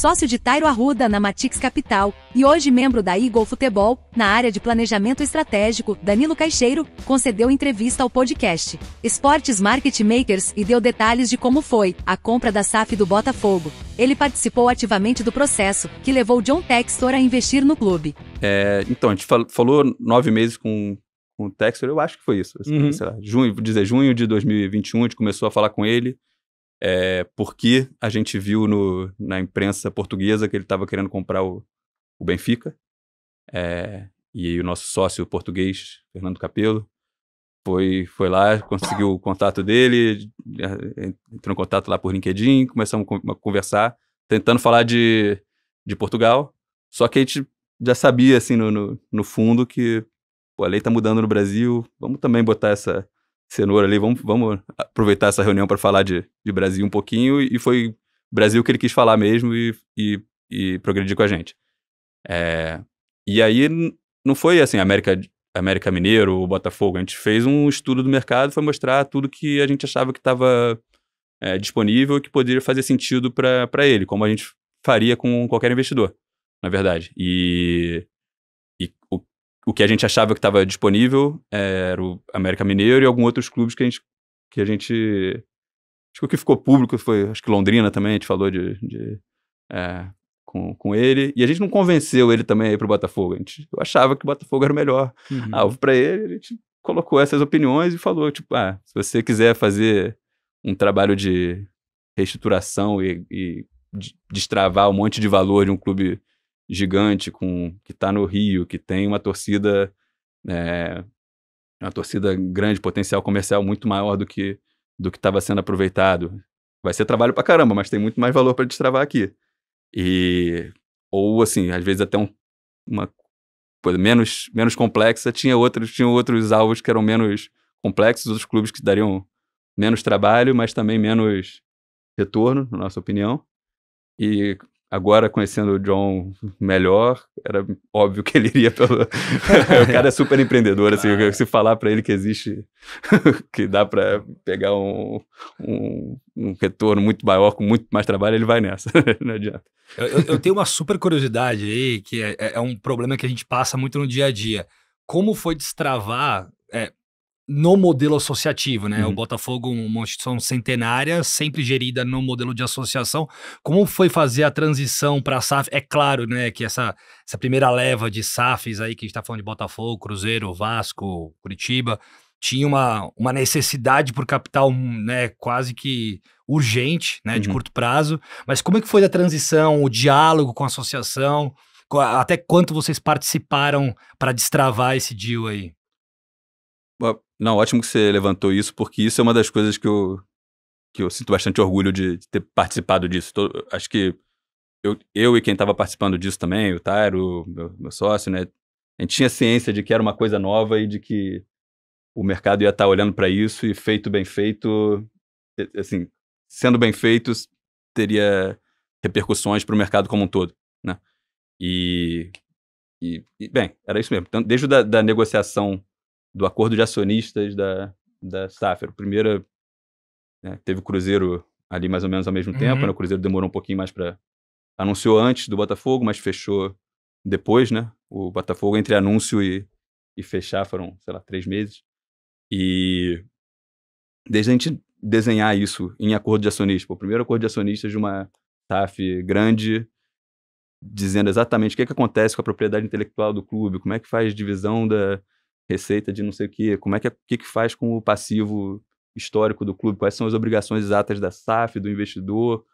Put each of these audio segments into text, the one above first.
sócio de Tairo Arruda na Matix Capital, e hoje membro da Eagle Futebol, na área de planejamento estratégico, Danilo Caixeiro, concedeu entrevista ao podcast Esportes Market Makers e deu detalhes de como foi a compra da SAF do Botafogo. Ele participou ativamente do processo, que levou John Textor a investir no clube. Então, a gente falou 9 meses com o Textor, eu acho que foi isso. Sei lá, junho de 2021, a gente começou a falar com ele, porque a gente viu na imprensa portuguesa que ele estava querendo comprar o Benfica, e aí o nosso sócio português, Fernando Capello, foi lá, conseguiu o contato dele, entrou em contato lá por LinkedIn, começamos a conversar, tentando falar de Portugal, só que a gente já sabia, assim, no fundo que a lei tá mudando no Brasil, vamos também botar essa cenoura ali, vamos aproveitar essa reunião para falar de Brasil um pouquinho, e foi Brasil que ele quis falar mesmo e progredir com a gente. E aí não foi assim, América Mineiro ou Botafogo, a gente fez um estudo do mercado, foi mostrar tudo que a gente achava que estava disponível e que poderia fazer sentido para ele, como a gente faria com qualquer investidor, na verdade. E o que a gente achava que estava disponível era o América Mineiro e alguns outros clubes que a gente acho que o que ficou público foi, acho que Londrina também, a gente falou com ele, e a gente não convenceu ele também a ir pro Botafogo, eu achava que o Botafogo era o melhor alvo para ele, a gente colocou essas opiniões e falou, tipo, se você quiser fazer um trabalho de reestruturação e destravar um monte de valor de um clube gigante que está no Rio, que tem uma torcida grande, potencial comercial muito maior do que estava sendo aproveitado. Vai ser trabalho pra caramba, mas tem muito mais valor para destravar aqui. Ou assim, às vezes até uma coisa menos complexa, tinha outros alvos que eram menos complexos, outros clubes que dariam menos trabalho, mas também menos retorno, na nossa opinião. E agora, conhecendo o John melhor, era óbvio que ele iria pelo... O cara é super empreendedor, assim, se falar pra ele que existe, que dá pra pegar um retorno muito maior, com muito mais trabalho, ele vai nessa, não adianta. Eu tenho uma super curiosidade aí, que é um problema que a gente passa muito no dia a dia. Como foi destravar... no modelo associativo, né? O Botafogo, uma instituição centenária, sempre gerida no modelo de associação. Como foi fazer a transição para a SAF? É claro, né, que essa primeira leva de SAFs aí, que a gente tá falando de Botafogo, Cruzeiro, Vasco, Curitiba, tinha uma necessidade por capital, né, quase que urgente, né, de curto prazo. Mas como é que foi a transição, o diálogo com a associação? Até quanto vocês participaram para destravar esse deal aí? Não, ótimo que você levantou isso, porque isso é uma das coisas que eu sinto bastante orgulho de ter participado disso. Acho que eu e quem estava participando disso também, o Tairo, meu sócio, né? A gente tinha ciência de que era uma coisa nova e de que o mercado ia estar olhando para isso, e feito bem feito, assim, sendo bem feito, teria repercussões para o mercado como um todo, né? E bem, era isso mesmo. Então, desde da negociação do acordo de acionistas da SAF. Primeiro, teve o Cruzeiro ali mais ou menos ao mesmo tempo, né? O Cruzeiro demorou um pouquinho mais anunciou antes do Botafogo, mas fechou depois, né? O Botafogo, entre anúncio e fechar, foram, sei lá, 3 meses. E desde a gente desenhar isso em acordo de acionistas, o primeiro acordo de acionistas de uma SAF grande, dizendo exatamente o que acontece com a propriedade intelectual do clube, como é que faz divisão da receita de não sei o quê, o que faz com o passivo histórico do clube, quais são as obrigações exatas da SAF, do investidor,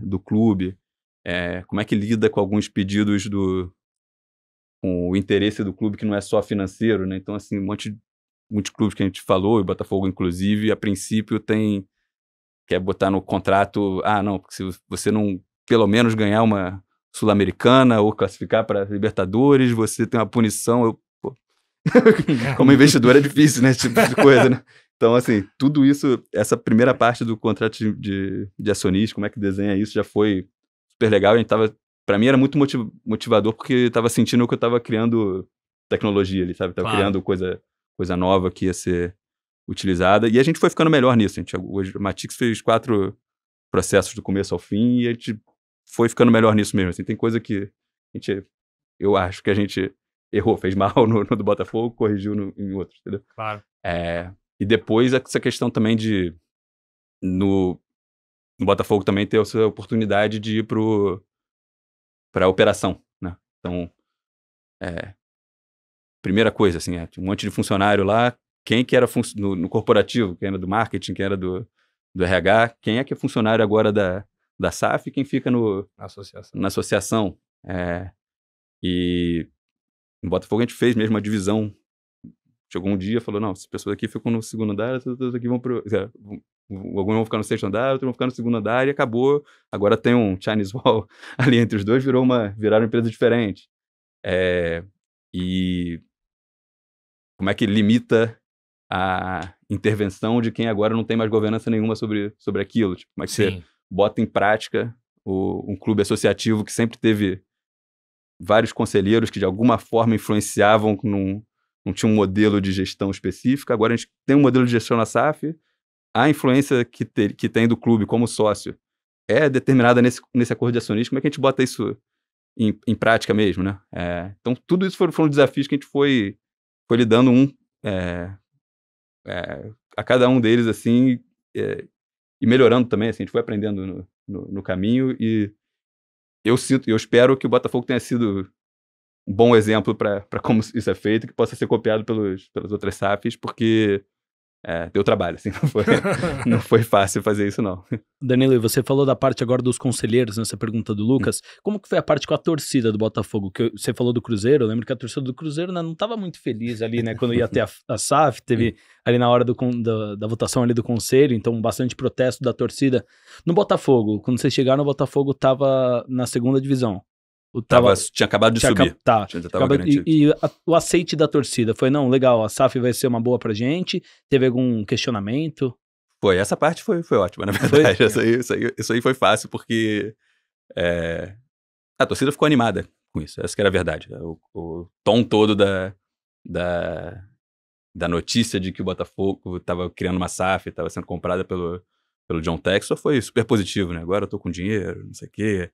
do clube, como é que lida com alguns pedidos com o interesse do clube que não é só financeiro, né? Então, assim, muitos clubes que a gente falou, e o Botafogo inclusive, a princípio quer botar no contrato, não, porque se você não pelo menos ganhar uma Sul-Americana ou classificar para Libertadores, você tem uma punição. Como investidor é difícil, né? Esse tipo de coisa, né? Então, assim, tudo isso, essa primeira parte do contrato de acionista, como é que desenha isso, já foi super legal. A gente pra mim era muito motivador, porque eu tava sentindo que eu tava criando tecnologia ali, sabe? Tava criando coisa nova que ia ser utilizada. E a gente foi ficando melhor nisso. Hoje, a Matix fez 4 processos do começo ao fim, e a gente foi ficando melhor nisso mesmo. Assim, tem coisa que eu acho que a gente errou, fez mal no do Botafogo, corrigiu em outros, entendeu? Claro. E depois essa questão também de no Botafogo também ter essa oportunidade de ir para a operação, né? Então, primeira coisa, assim, tinha um monte de funcionário lá, quem que era no corporativo, quem era do marketing, quem era do RH, quem é que é funcionário agora da SAF e quem fica na associação. E no Botafogo a gente fez mesmo a divisão. Chegou um dia e falou, não, essas pessoas aqui ficam no segundo andar, todas aqui vão pro... Alguns vão ficar no sexto andar, outros vão ficar no segundo andar e acabou. Agora tem um Chinese Wall ali entre os dois, viraram empresa diferente. E como é que limita a intervenção de quem agora não tem mais governança nenhuma sobre aquilo? Tipo, como é que você bota em prática um clube associativo que sempre teve vários conselheiros que de alguma forma influenciavam, não tinha um modelo de gestão específico. Agora a gente tem um modelo de gestão na SAF, a influência que tem do clube como sócio é determinada nesse acordo de acionistas. Como é que a gente bota isso em prática mesmo, né? Então, tudo isso foram desafios que a gente foi lidando a cada um deles, assim, e melhorando também, assim, a gente foi aprendendo no caminho, e eu espero que o Botafogo tenha sido um bom exemplo para como isso é feito, que possa ser copiado pelas outras SAFs, porque deu trabalho, assim, não foi fácil fazer isso, não. Danilo, e você falou da parte agora dos conselheiros, nessa pergunta do Lucas. Como que foi a parte com a torcida do Botafogo? Que você falou do Cruzeiro, eu lembro que a torcida do Cruzeiro, né, não estava muito feliz ali, né, quando ia ter a SAF, teve ali na hora da votação ali do conselho, então bastante protesto da torcida. No Botafogo, quando vocês chegaram, o Botafogo estava na segunda divisão. Tinha acabado de subir. O aceite da torcida foi, não, legal, a SAF vai ser uma boa pra gente? Teve algum questionamento? Foi, essa parte foi ótima, na verdade. Isso aí foi fácil, porque a torcida ficou animada com isso, essa que era a verdade. O tom todo da notícia de que o Botafogo estava criando uma SAF, estava sendo comprada pelo John Textor, foi super positivo, né? Agora eu tô com dinheiro, não sei o quê.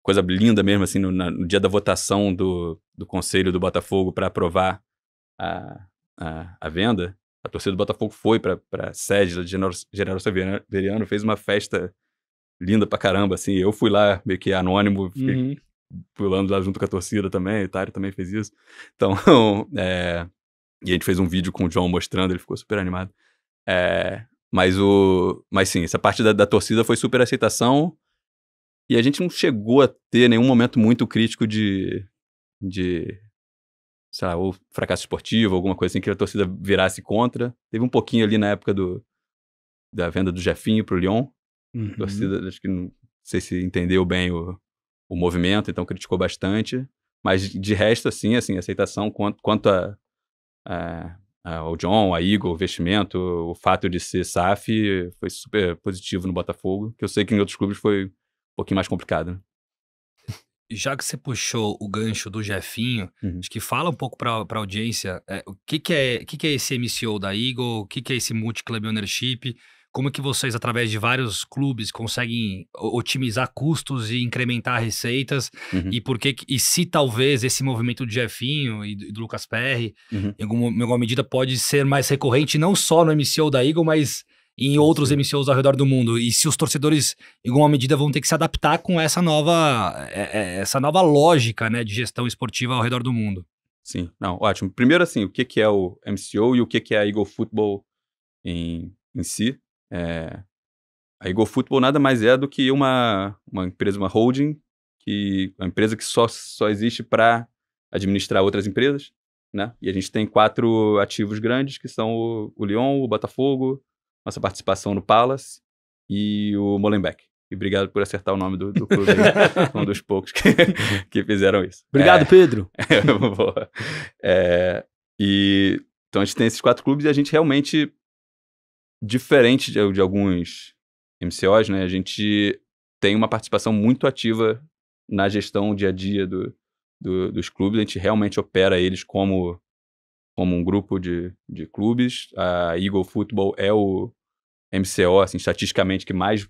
Coisa linda mesmo, assim, no dia da votação do Conselho do Botafogo para aprovar a venda, a torcida do Botafogo foi para a sede de General Severiano, fez uma festa linda pra caramba, assim. Eu fui lá meio que anônimo, fiquei pulando lá junto com a torcida também, o Tário também fez isso. Então, e a gente fez um vídeo com o John mostrando, ele ficou super animado. Mas sim, essa parte da torcida foi super aceitação. E a gente não chegou a ter nenhum momento muito crítico de sei lá, ou fracasso esportivo, alguma coisa assim que a torcida virasse contra. Teve um pouquinho ali na época da venda do Jefinho pro Lyon. A torcida, acho que não sei se entendeu bem o movimento, então criticou bastante. Mas de resto, assim, aceitação quanto ao John, a Eagle, o investimento, o fato de ser SAF, foi super positivo no Botafogo, que eu sei que em outros clubes foi um pouquinho mais complicado, né? Já que você puxou o gancho do Jefinho, acho que fala um pouco para a audiência o que é esse MCO da Eagle, o que é esse Multi-Club Ownership, como é que vocês, através de vários clubes, conseguem otimizar custos e incrementar receitas, e se talvez esse movimento do Jefinho e do Lucas Perry, em alguma medida, pode ser mais recorrente, não só no MCO da Eagle, mas em outros MCOs ao redor do mundo, e se os torcedores, em alguma medida, vão ter que se adaptar com essa nova lógica, né, de gestão esportiva ao redor do mundo. Sim, não, ótimo. Primeiro, assim, o que é o MCO e o que é a Eagle Football em si. A Eagle Football nada mais é do que uma empresa, uma holding, uma empresa que só existe para administrar outras empresas, né? E a gente tem 4 ativos grandes, que são o Lyon, o Botafogo, nossa participação no Palace e o Molenbeek. E obrigado por acertar o nome do clube aí, um dos poucos que fizeram isso. Obrigado, Pedro. Boa. Então a gente tem esses 4 clubes e a gente realmente, diferente de alguns MCOs, né, a gente tem uma participação muito ativa na gestão dia a dia dos clubes. A gente realmente opera eles como um grupo de clubes. A Eagle Football é o MCO, assim, estatisticamente, que mais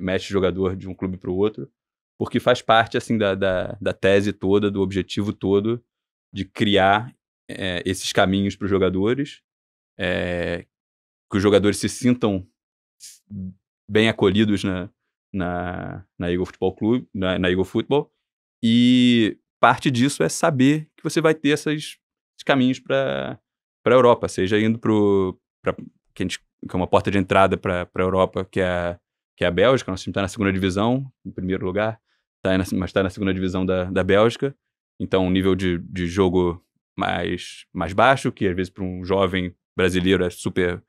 mexe jogador de um clube para o outro. porque faz parte, assim, da tese toda, do objetivo todo de criar esses caminhos para os jogadores, que os jogadores se sintam bem acolhidos na Eagle Futebol Clube, na Eagle Football, e parte disso é saber que você vai ter esses caminhos para a Europa, seja indo que é uma porta de entrada para a Europa, que é a Bélgica. Nosso time está na segunda divisão, em primeiro lugar, mas está na segunda divisão da Bélgica, então um nível de jogo mais baixo, que às vezes para um jovem brasileiro é super,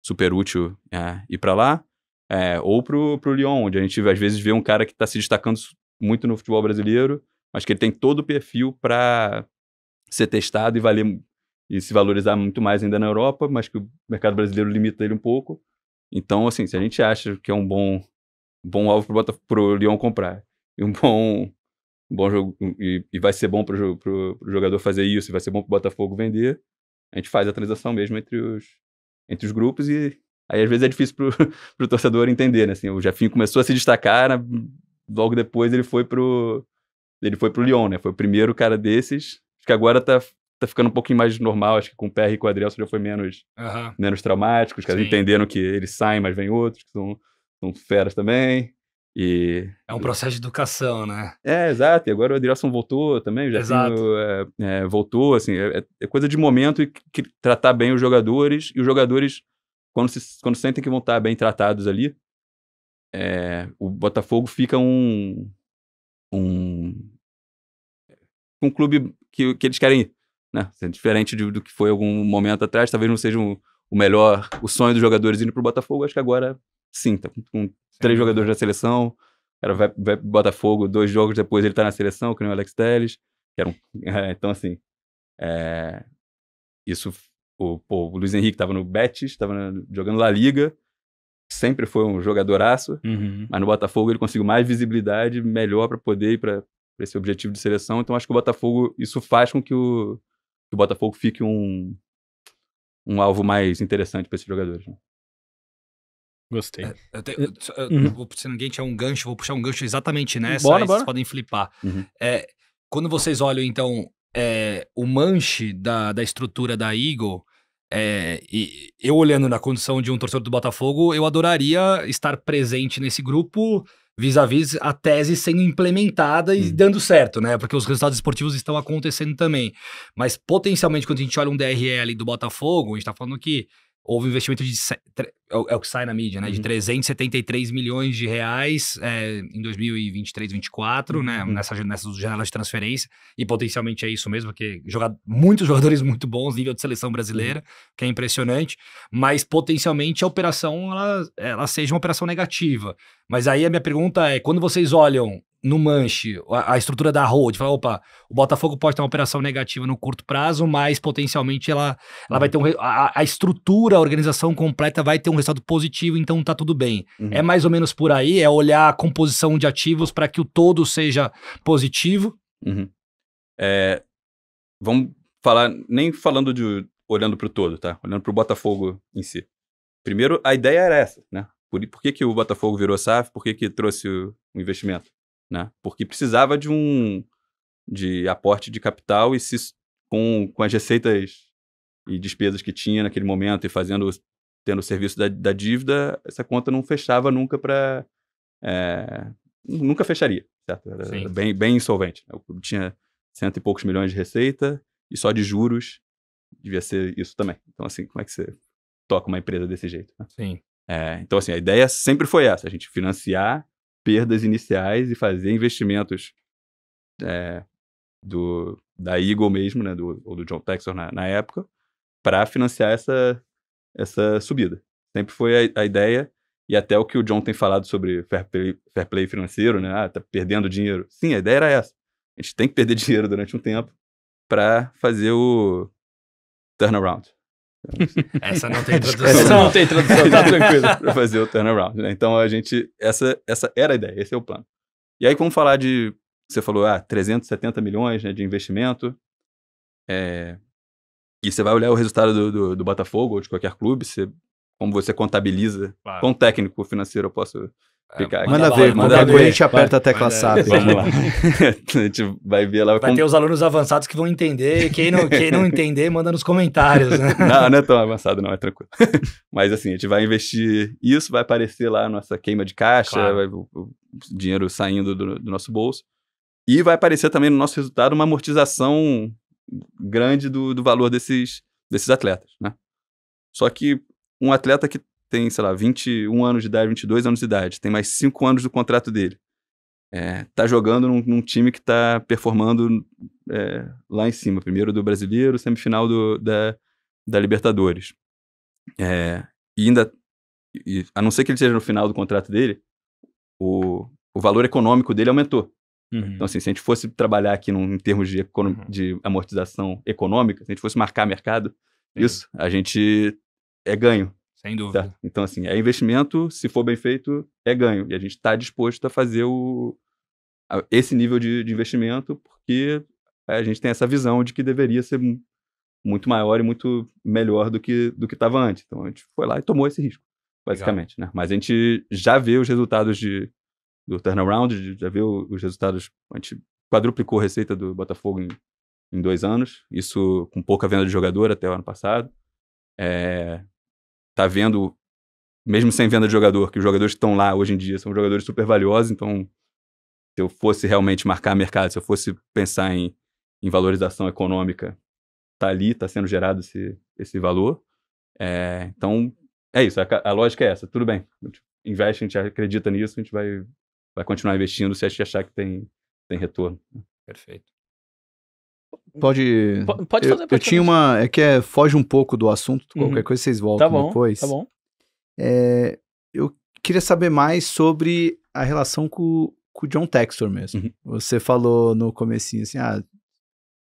super útil ir para lá, ou pro Lyon, onde a gente às vezes vê um cara que está se destacando muito no futebol brasileiro, mas que ele tem todo o perfil para ser testado e se valorizar muito mais ainda na Europa, mas que o mercado brasileiro limita ele um pouco. Então, assim, se a gente acha que é um bom alvo pro Lyon comprar, e um bom jogo, e vai ser bom pro jogador fazer isso, e vai ser bom pro Botafogo vender, a gente faz a transação mesmo entre os grupos, e aí às vezes é difícil pro torcedor entender, né? Assim, o Jefinho começou a se destacar, logo depois ele foi pro Lyon, né? Foi o primeiro cara desses. Acho que agora tá ficando um pouquinho mais normal. Acho que com o PR e com o Adrielson já foi menos traumático. Os caras entenderam que eles saem, mas vem outros que são feras também. E... É um processo de educação, né? Exato. E agora o Adrielson voltou também. O Jefinho voltou. Assim, é coisa de momento e tratar bem os jogadores. E os jogadores, quando sentem que vão estar bem tratados ali, o Botafogo fica um clube que eles querem ir, né? Diferente do que foi algum momento atrás, talvez não seja o sonho dos jogadores indo pro Botafogo. Acho que agora sim, tá com 3 jogadores da seleção, o cara vai pro Botafogo, 2 jogos depois ele tá na seleção, que nem o Alex Telles, então assim, isso, o Luiz Henrique tava no Betis, tava jogando La Liga, sempre foi um jogadoraço, mas no Botafogo ele conseguiu mais visibilidade, melhor para poder ir para esse objetivo de seleção. Então acho que o Botafogo, isso faz com que o Botafogo fique um alvo mais interessante para esses jogadores, né? Gostei. Se ninguém tinha um gancho, vou puxar um gancho exatamente nessa, bora. Vocês podem flipar. Quando vocês olham, então, o manche da estrutura da Eagle, e eu olhando na condição de um torcedor do Botafogo, eu adoraria estar presente nesse grupo vis-a-vis a tese sendo implementada e dando certo, né? Porque os resultados esportivos estão acontecendo também. Mas potencialmente, quando a gente olha um DRL do Botafogo, a gente tá falando que houve um investimento de... É o que sai na mídia, né? De 373 milhões de reais em 2023, 2024, né? Nessas janelas de transferência. E potencialmente é isso mesmo, porque muitos jogadores muito bons, nível de seleção brasileira, que é impressionante. Mas potencialmente a operação, ela seja uma operação negativa. Mas aí a minha pergunta é, quando vocês olham no manche, a estrutura da hold, fala, opa, o Botafogo pode ter uma operação negativa no curto prazo, mas potencialmente ela vai ter a estrutura, a organização completa vai ter um resultado positivo, então tá tudo bem. É mais ou menos por aí, é olhar a composição de ativos para que o todo seja positivo? Vamos falar, nem falando olhando para o todo, tá? Olhando para o Botafogo em si. Primeiro, a ideia era essa, né? Por que o Botafogo virou SAF? Por que trouxe o investimento? Né? Porque precisava de aporte de capital e com as receitas e despesas que tinha naquele momento e tendo o serviço da dívida, essa conta não fechava nunca nunca fecharia, certo? Era bem insolvente. O clube tinha 100 e poucos milhões de receita e só de juros devia ser isso também. Então, assim, como é que você toca uma empresa desse jeito? Né? Sim. Então, assim, a ideia sempre foi essa, a gente financiar perdas iniciais e fazer investimentos da Eagle mesmo, né, ou do John Textor na época, para financiar essa subida. Sempre foi a ideia, e até o que o John tem falado sobre fair play financeiro, né, tá perdendo dinheiro. Sim, a ideia era essa. A gente tem que perder dinheiro durante um tempo para fazer o turnaround. Essa não tem tradução. Essa não tem tradução, tá tranquilo. Para fazer o turnaround, né? Então essa era a ideia, esse é o plano. E aí vamos falar você falou, 370 milhões, né, de investimento, e você vai olhar o resultado do Botafogo ou de qualquer clube, como você contabiliza, claro. quão técnico financeiro eu posso Manda ver, qualquer coisa a gente aperta a tecla SAP. Vamos lá. A gente vai ver lá. Vai ter os alunos avançados que vão entender. Quem não entender, manda nos comentários. Né? Não é tão avançado, não, é tranquilo. Mas assim, a gente vai investir isso, vai aparecer lá a nossa queima de caixa, Claro. o dinheiro saindo do nosso bolso. E vai aparecer também no nosso resultado uma amortização grande do valor desses atletas, né? Só que um atleta que tem, sei lá, 21 anos de idade, 22 anos de idade, tem mais 5 anos do contrato dele, tá jogando num time que tá performando lá em cima, primeiro do Brasileiro, semifinal da Libertadores. E ainda, a não ser que ele esteja no final do contrato dele, o valor econômico dele aumentou. Então, assim, se a gente fosse trabalhar aqui em termos de amortização econômica, se a gente fosse marcar mercado, isso, a gente ganho. Sem dúvida. Tá? Então, assim, investimento, se for bem feito, ganho. E a gente está disposto a fazer esse nível de investimento porque a gente tem essa visão de que deveria ser muito maior e muito melhor do que estava antes. Então, a gente foi lá e tomou esse risco, basicamente. Né? Mas a gente já vê os resultados do turnaround, já vê os resultados. A gente quadruplicou a receita do Botafogo em 2 anos, isso com pouca venda de jogador até o ano passado. Tá vendo, mesmo sem venda de jogador, que os jogadores que estão lá hoje em dia são jogadores super valiosos, então se eu fosse realmente marcar mercado, se eu fosse pensar em valorização econômica, tá ali, tá sendo gerado esse valor. Então, é isso, a lógica é essa, tudo bem, a gente investe, a gente acredita nisso, a gente vai continuar investindo se a gente achar que tem retorno. Perfeito. Pode fazer. Eu tinha uma... foge um pouco do assunto, qualquer coisa vocês voltam depois. Tá bom. Eu queria saber mais sobre a relação com o John Textor mesmo. Você falou no comecinho assim,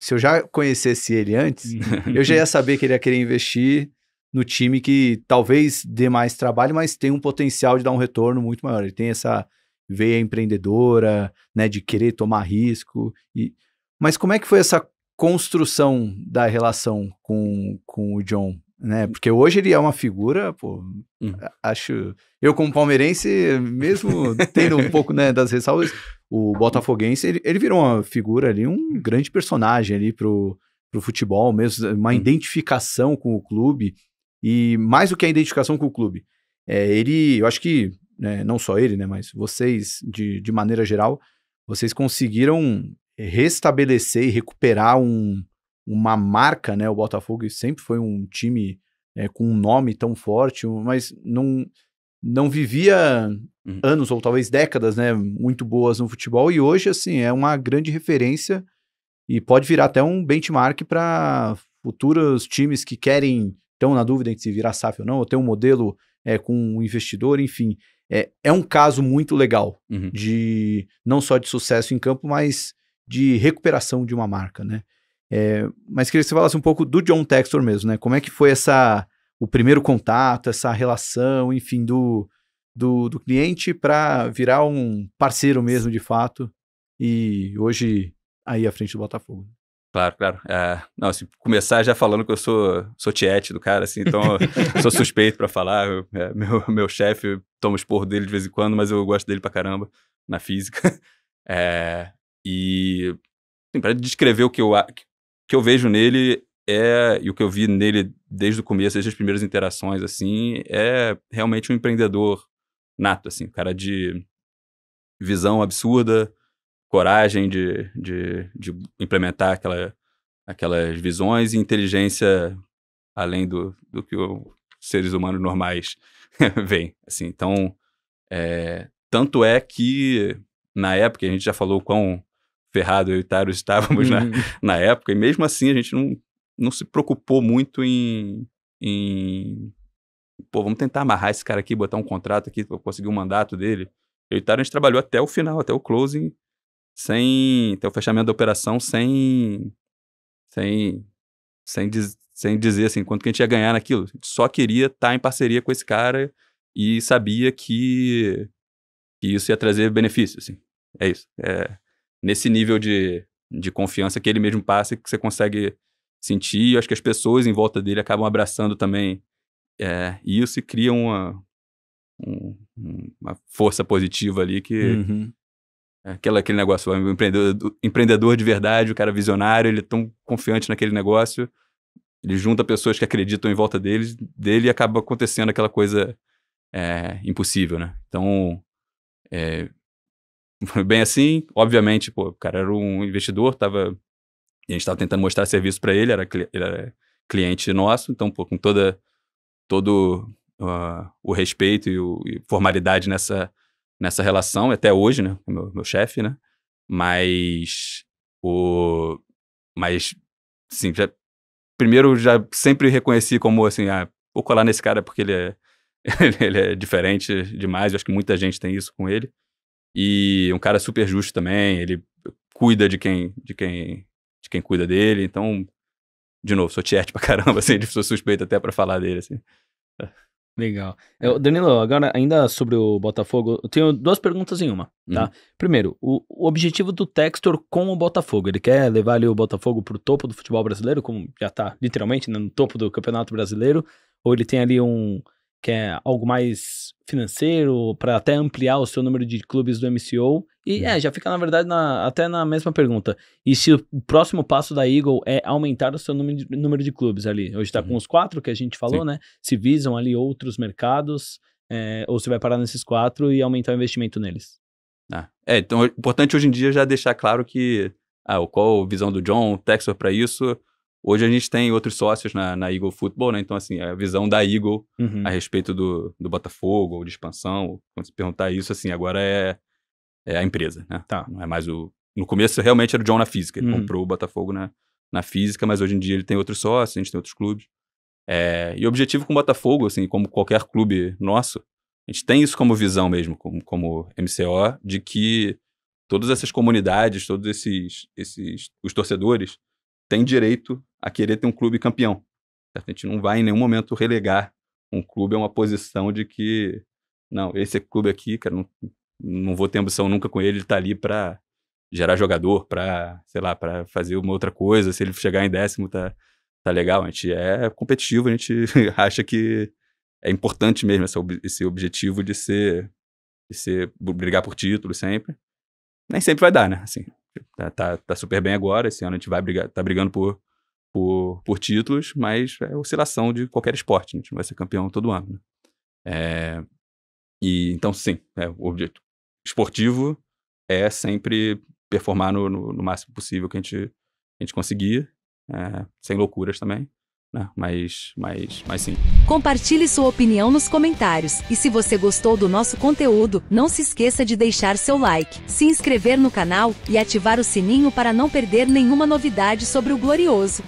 se eu já conhecesse ele antes, eu já ia saber que ele ia querer investir no time que talvez dê mais trabalho, mas tem um potencial de dar um retorno muito maior. Ele tem essa veia empreendedora, né, de querer tomar risco. Mas como é que foi essa construção da relação com o John, né? Porque hoje ele é uma figura, acho... Eu como palmeirense, mesmo tendo um pouco, né, das ressalvas, o botafoguense, ele virou uma figura ali, um grande personagem ali pro futebol mesmo, uma identificação com o clube, e mais do que a identificação com o clube, eu acho que, né, não só ele, né, mas vocês, de maneira geral, vocês conseguiram restabelecer e recuperar uma marca, né? O Botafogo sempre foi um time com um nome tão forte, mas não vivia anos ou talvez décadas, né, muito boas no futebol, e hoje, assim, é uma grande referência e pode virar até um benchmark para futuros times que estão na dúvida entre se virar SAF ou não, ou ter um modelo com um investidor, enfim. É um caso muito legal não só de sucesso em campo, mas de recuperação de uma marca, né? Mas queria que você falasse um pouco do John Textor mesmo, né? Como é que foi o primeiro contato, essa relação, enfim, do cliente para virar um parceiro mesmo, de fato, e hoje aí à frente do Botafogo. Claro. Não, assim, começar já falando que eu sou tiete do cara, assim, então eu sou suspeito para falar. Meu chefe toma o esporro dele de vez em quando, mas eu gosto dele pra caramba na física. E assim, para descrever o que eu vejo nele e o que eu vi nele desde o começo, desde as primeiras interações, assim, é realmente um empreendedor nato, assim, um cara de visão absurda, coragem de implementar aquelas visões e inteligência além do que os seres humanos normais veem, assim. Então, tanto é que na época, a gente já falou quão ferrado eu e o Taros estávamos na época, e mesmo assim a gente não se preocupou muito em vamos tentar amarrar esse cara aqui, botar um contrato aqui para conseguir um mandato dele. Eu e o Taros, a gente trabalhou até o final, até o closing, até o fechamento da operação, sem dizer assim, quanto que a gente ia ganhar naquilo. A gente só queria estar em parceria com esse cara e sabia que isso ia trazer benefício, assim. É isso. Nesse nível de confiança que ele mesmo passa, que você consegue sentir. Eu acho que as pessoas em volta dele acabam abraçando também isso e criam uma força positiva ali que... Aquele negócio, o empreendedor de verdade, o cara visionário, ele é tão confiante naquele negócio, ele junta pessoas que acreditam em volta dele e acaba acontecendo aquela coisa impossível, né? Então, foi bem assim. Obviamente, pô, o cara era um investidor, a gente estava tentando mostrar serviço para ele, ele era cliente nosso, então, pô, com todo o respeito e formalidade nessa relação, até hoje, né, com meu chefe, né, mas sim, primeiro já sempre reconheci como, assim, vou colar nesse cara porque ele é diferente demais, eu acho que muita gente tem isso com ele, e um cara super justo também, ele cuida de quem cuida dele, então, de novo, sou tiete pra caramba, assim, sou suspeito até pra falar dele, assim. Legal. Danilo, agora ainda sobre o Botafogo, eu tenho 2 perguntas em uma, tá? Primeiro, o objetivo do Textor com o Botafogo, ele quer levar ali o Botafogo pro topo do futebol brasileiro, como já tá literalmente no topo do Campeonato Brasileiro, ou ele tem ali quer algo mais financeiro para até ampliar o seu número de clubes do MCO? E já fica, na verdade, até na mesma pergunta. E se o próximo passo da Eagle é aumentar o seu número de clubes ali? Hoje está com os 4 que a gente falou, né? Se visam ali outros mercados, ou se vai parar nesses 4 e aumentar o investimento neles? Então é importante hoje em dia já deixar claro que qual a visão do John, o Textor para isso. Hoje a gente tem outros sócios na Eagle Football, né? Então, assim, a visão da Eagle a respeito do Botafogo ou de expansão, quando se perguntar isso, assim, agora é a empresa, né? Tá. Não é mais no começo realmente era o John na física, ele comprou o Botafogo na física, mas hoje em dia ele tem outros sócios, a gente tem outros clubes. E o objetivo com o Botafogo, assim, como qualquer clube nosso, a gente tem isso como visão mesmo, como MCO, de que todas essas comunidades, todos os torcedores têm direito a querer ter um clube campeão. A gente não vai em nenhum momento relegar um clube a uma posição de que, não, esse clube aqui, cara, não vou ter ambição nunca com ele tá ali para gerar jogador, para, sei lá, para fazer uma outra coisa, se ele chegar em 10º tá legal, a gente é competitivo, a gente acha que é importante mesmo esse objetivo de brigar por título sempre. Nem sempre vai dar, né, assim, tá super bem agora, esse ano a gente tá brigando por títulos, mas é oscilação de qualquer esporte, né? A gente não vai ser campeão todo ano, né? E então, sim, o objetivo esportivo é sempre performar no máximo possível que a gente conseguir, sem loucuras também, né? Mas sim. Compartilhe sua opinião nos comentários. E se você gostou do nosso conteúdo, não se esqueça de deixar seu like, se inscrever no canal e ativar o sininho para não perder nenhuma novidade sobre o Glorioso.